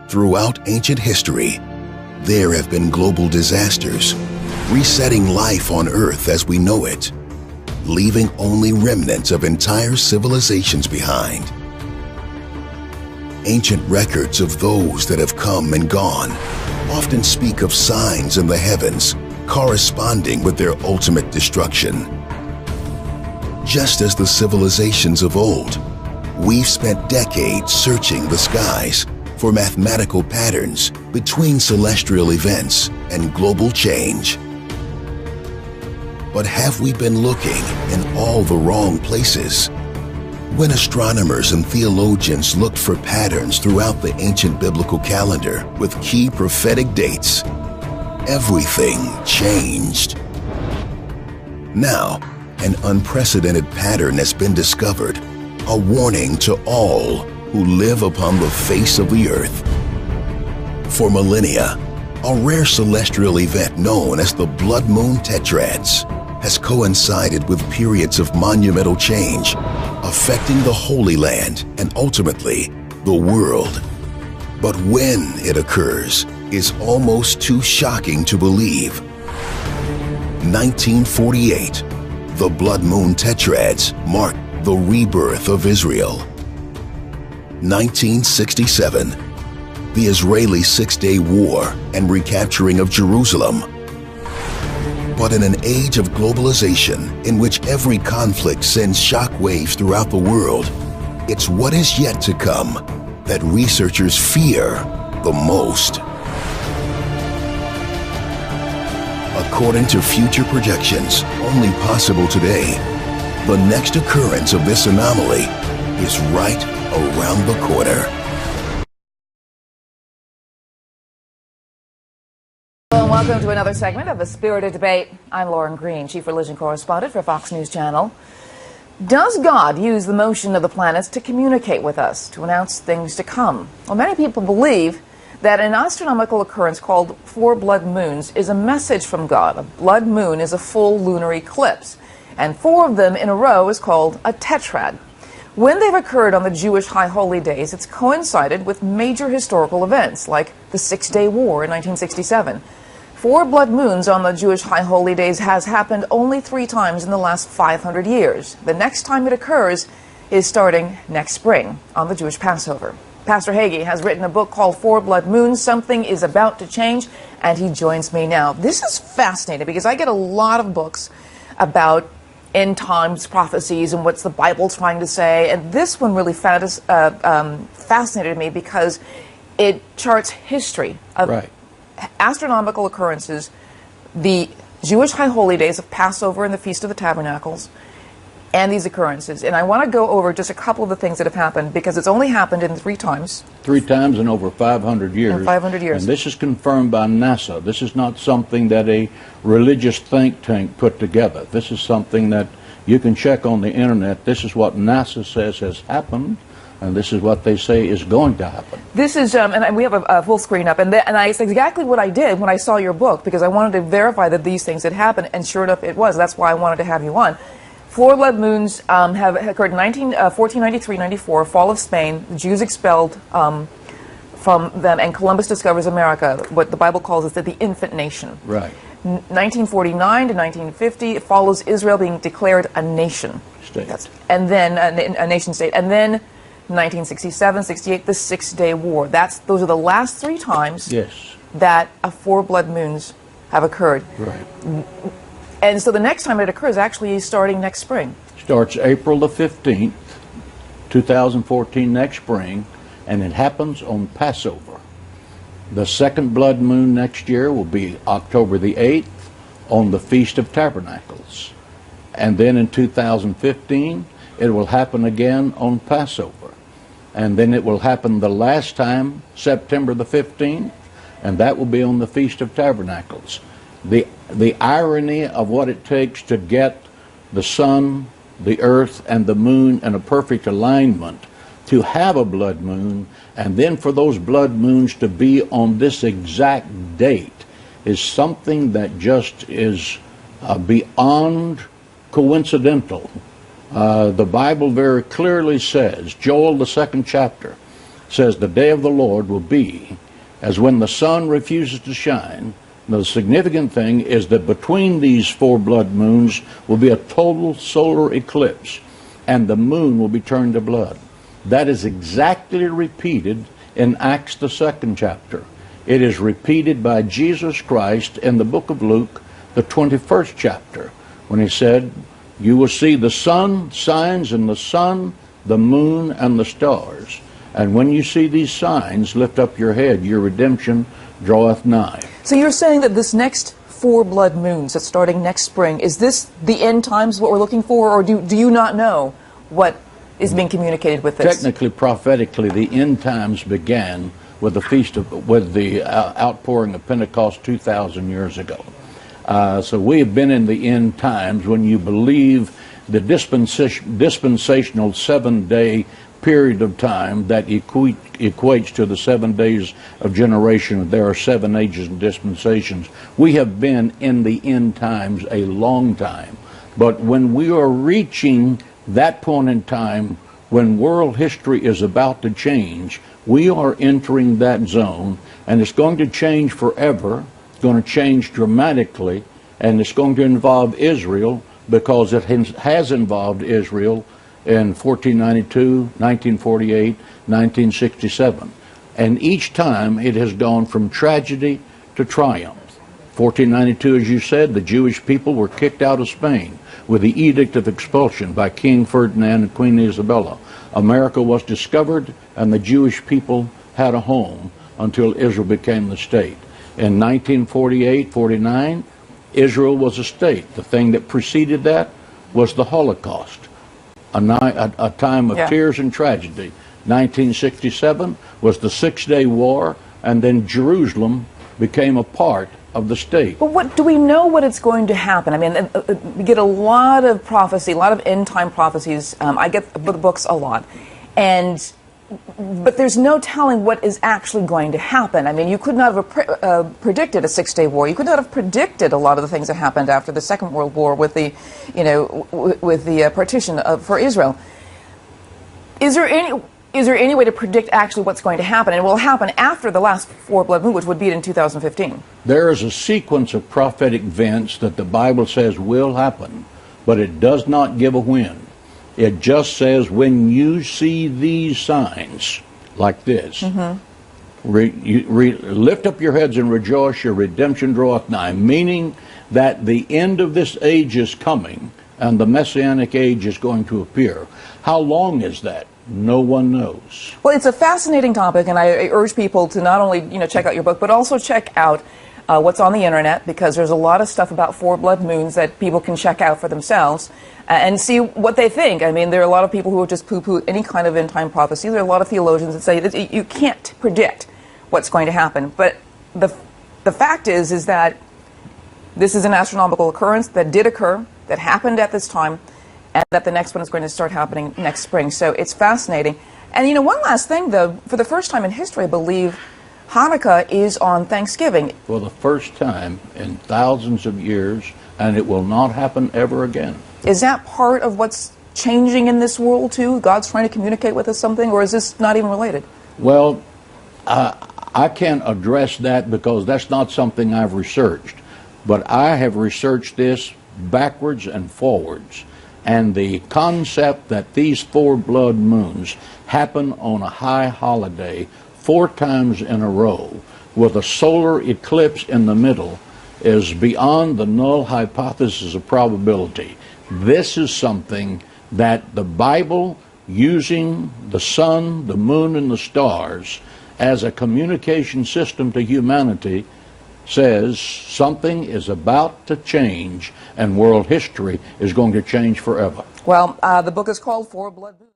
Throughout ancient history, there have been global disasters, resetting life on Earth as we know it, leaving only remnants of entire civilizations behind. Ancient records of those that have come and gone often speak of signs in the heavens corresponding with their ultimate destruction. Just as the civilizations of old, we've spent decades searching the skies for mathematical patterns between celestial events and global change. But have we been looking in all the wrong places? When astronomers and theologians looked for patterns throughout the ancient biblical calendar with key prophetic dates, everything changed. Now, an unprecedented pattern has been discovered, a warning to all who live upon the face of the earth. For millennia, a rare celestial event known as the blood moon tetrads has coincided with periods of monumental change, affecting the Holy Land and ultimately the world. But when it occurs is almost too shocking to believe. 1948, the blood moon tetrads marked the rebirth of Israel. 1967, the Israeli Six-Day War and recapturing of Jerusalem. But in an age of globalization in which every conflict sends shockwaves throughout the world, it's what is yet to come that researchers fear the most. According to future projections, only possible today, the next occurrence of this anomaly is right around the corner. Hello and welcome to another segment of A Spirited Debate. I'm Lauren Green, Chief Religion Correspondent for Fox News Channel. Does God use the motion of the planets to communicate with us, to announce things to come? Well, many people believe that an astronomical occurrence called 4 blood moons is a message from God. A blood moon is a full lunar eclipse, and 4 of them in a row is called a tetrad. When they've occurred on the Jewish High Holy Days, it's coincided with major historical events, like the Six-Day War in 1967. 4 blood moons on the Jewish High Holy Days has happened only 3 times in the last 500 years. The next time it occurs is starting next spring on the Jewish Passover. Pastor Hagee has written a book called 4 Blood Moons, Something is About to Change, and he joins me now. This is fascinating because I get a lot of books about end times prophecies and what's the Bible trying to say, and this one really fascinated me because it charts history of astronomical occurrences, the Jewish High Holy Days of Passover and the Feast of the Tabernacles, and these occurrences. And I want to go over just a couple of the things that have happened because it's only happened in 3 times. 3 times in over 500 years. In 500 years. And this is confirmed by NASA. This is not something that a religious think tank put together. This is something that you can check on the internet. This is what NASA says has happened, and this is what they say is going to happen. This is, and we have a full screen up, and it's exactly what I did when I saw your book because I wanted to verify that these things had happened, and sure enough it was. That's why I wanted to have you on. 4 blood moons have occurred in 1493-94, fall of Spain. The Jews expelled from them, and Columbus discovers America, what the Bible calls it the infant nation. Right. 1949 to 1950, it follows Israel being declared a nation. State. And then a nation state. And then 1967-68, the Six-Day War. Those are the last 3 times that 4 blood moons have occurred. Right. And so the next time it occurs actually is starting next spring. Starts April the 15th, 2014, next spring, and it happens on Passover. The second blood moon next year will be October the 8th on the Feast of Tabernacles. And then in 2015, it will happen again on Passover. And then it will happen the last time, September the 15th, and that will be on the Feast of Tabernacles. The irony of what it takes to get the sun, the earth, and the moon in a perfect alignment to have a blood moon, and then for those blood moons to be on this exact date is something that just is beyond coincidental. The Bible very clearly says, Joel the 2nd chapter, says the day of the Lord will be as when the sun refuses to shine. The significant thing is that between these 4 blood moons will be a total solar eclipse, and the moon will be turned to blood. That is exactly repeated in Acts, the 2nd chapter. It is repeated by Jesus Christ in the book of Luke, the 21st chapter, when he said, you will see the sun, signs in the sun, the moon, and the stars. And when you see these signs, lift up your head, your redemption draweth nigh. So you're saying that this next 4 blood moons that's starting next spring, is this the end times, what we're looking for, or do you not know what is being communicated with this? Technically, prophetically, the end times began with the outpouring of Pentecost 2,000 years ago. So we have been in the end times when you believe the dispensational 7-day period of time that equates to the 7 days of generation. There are 7 ages and dispensations. We have been in the end times a long time. But when we are reaching that point in time when world history is about to change, we are entering that zone, and it's going to change forever. It's going to change dramatically, and it's going to involve Israel, because it has involved Israel in 1492, 1948, 1967. And each time it has gone from tragedy to triumph. 1492, as you said, the Jewish people were kicked out of Spain with the Edict of Expulsion by King Ferdinand and Queen Isabella. America was discovered, and the Jewish people had a home until Israel became the state. In 1948-49, Israel was a state. The thing that preceded that was the Holocaust, a time of tears and tragedy. 1967 was the 6-day war, and then Jerusalem became a part of the state. But what do we know what it's going to happen? I mean, we get a lot of prophecy, a lot of end-time prophecies. I get the books a lot, but there's no telling what is actually going to happen. I mean, you could not have predicted a 6-day war. You could not have predicted a lot of the things that happened after the Second World War with the, with the partition for Israel. Is there any way to predict actually what's going to happen, and will happen after the last 4 blood moon, which would be in 2015? There is a sequence of prophetic events that the Bible says will happen, but it does not give a when. It just says, when you see these signs like this, lift up your heads and rejoice, your redemption draweth nigh, meaning that the end of this age is coming and the Messianic age is going to appear. How long is that? No one knows. Well, it's a fascinating topic, and I urge people to not only check out your book, but also check out what's on the internet, because there's a lot of stuff about 4 blood moons that people can check out for themselves and see what they think. I mean, there are a lot of people who just poo-poo any kind of end-time prophecy. There are a lot of theologians that say that you can't predict what's going to happen. But the fact is that this is an astronomical occurrence that did occur, that happened at this time, and that the next one is going to start happening next spring. So it's fascinating. And one last thing, though, for the first time in history, I believe, Hanukkah is on Thanksgiving. For the first time in thousands of years, and it will not happen ever again. Is that part of what's changing in this world, too? God's trying to communicate with us something, or is this not even related? Well, I can't address that because that's not something I've researched. But I have researched this backwards and forwards. And the concept that these 4 blood moons happen on a high holiday 4 times in a row with a solar eclipse in the middle is beyond the null hypothesis of probability. This is something that the Bible, using the sun, the moon, and the stars as a communication system to humanity, says something is about to change, and world history is going to change forever. Well, the book is called 4 Blood Moons.